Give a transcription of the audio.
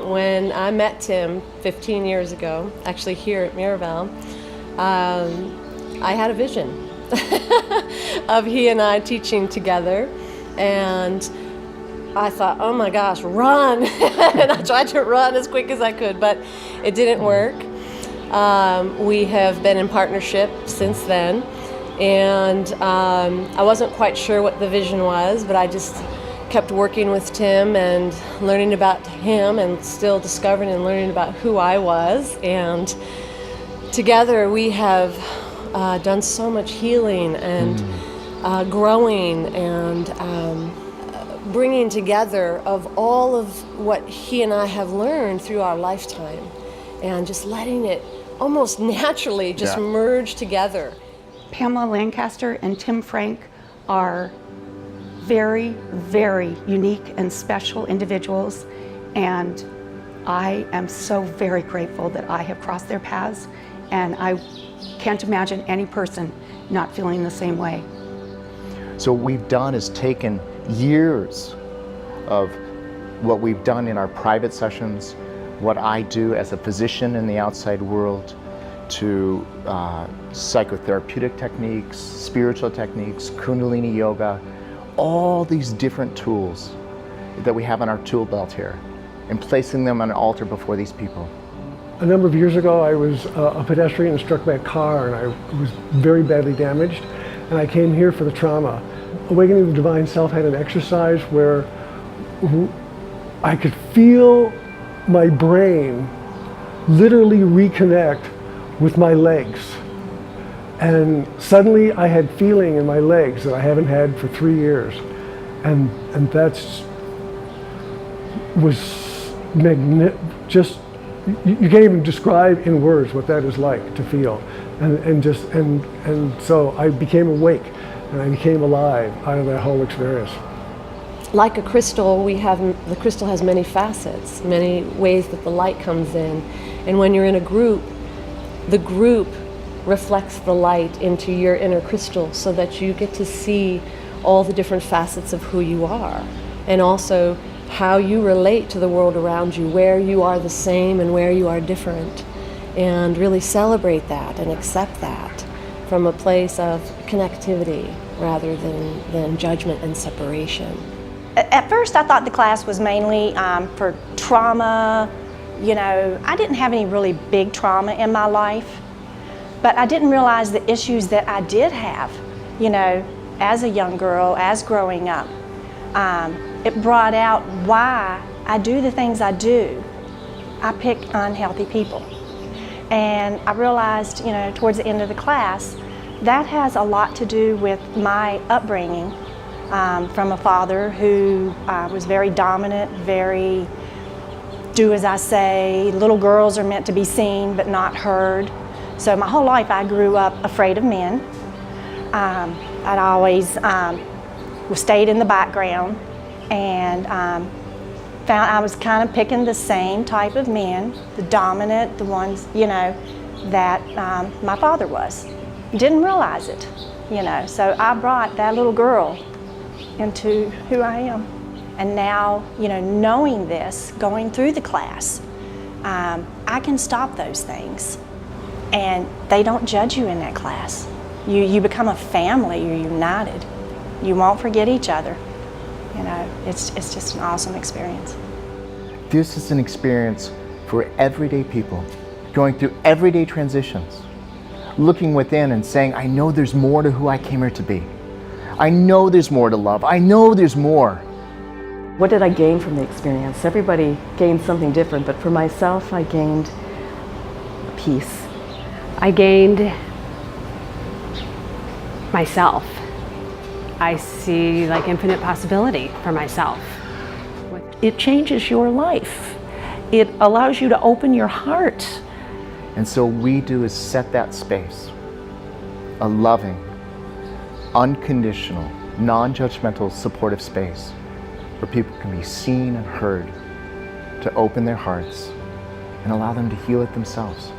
When I met Tim 15 years ago, actually here at Miraval, I had a vision of he and I teaching together, and I thought, oh my gosh, run! And I tried to run as quick as I could, but it didn't work. We have been in partnership since then, and I wasn't quite sure what the vision was, but I just kept working with Tim and learning about him, and still discovering and learning about who I was. And together we have done so much healing and growing and bringing together of all of what he and I have learned through our lifetime, and just letting it almost naturally just merge together. Pamela Lancaster and Tim Frank are very, very unique and special individuals, and I am so very grateful that I have crossed their paths, and I can't imagine any person not feeling the same way. So what we've done is taken years of what we've done in our private sessions, what I do as a physician in the outside world, to psychotherapeutic techniques, spiritual techniques, Kundalini yoga, all these different tools that we have on our tool belt here, and placing them on an altar before these people. A number of years ago, I was a pedestrian and struck by a car, and I was very badly damaged, and I came here for the trauma. Awakening of the Divine Self had an exercise where I could feel my brain literally reconnect with my legs. And suddenly I had feeling in my legs that I haven't had for 3 years. And that's was just, you can't even describe in words what that is like to feel. And so I became awake, and I became alive out of that whole experience. Like a crystal, the crystal has many facets, many ways that the light comes in. And when you're in a group, the group reflects the light into your inner crystal, so that you get to see all the different facets of who you are, and also how you relate to the world around you, where you are the same and where you are different, and really celebrate that and accept that from a place of connectivity rather than judgment and separation. At first I thought the class was mainly for trauma. You know, I didn't have any really big trauma in my life, but I didn't realize the issues that I did have, you know, as a young girl, as growing up. It brought out why I do the things I do. I pick unhealthy people. And I realized, you know, towards the end of the class, that has a lot to do with my upbringing from a father who was very dominant, very do as I say. Little girls are meant to be seen but not heard. So my whole life I grew up afraid of men. I'd always stayed in the background, and found I was kind of picking the same type of men, the dominant, the ones, you know, that my father was. Didn't realize it, you know. So I brought that little girl into who I am. And now, you know, knowing this, going through the class, I can stop those things. And they don't judge you in that class. You become a family, you're united. You won't forget each other. You know, it's just an awesome experience. This is an experience for everyday people, going through everyday transitions, looking within and saying, I know there's more to who I came here to be. I know there's more to love. I know there's more. What did I gain from the experience? Everybody gained something different, but for myself, I gained peace. I gained myself. I see like infinite possibility for myself. It changes your life. It allows you to open your heart. And so what we do is set that space, a loving, unconditional, non-judgmental, supportive space where people can be seen and heard, to open their hearts and allow them to heal it themselves.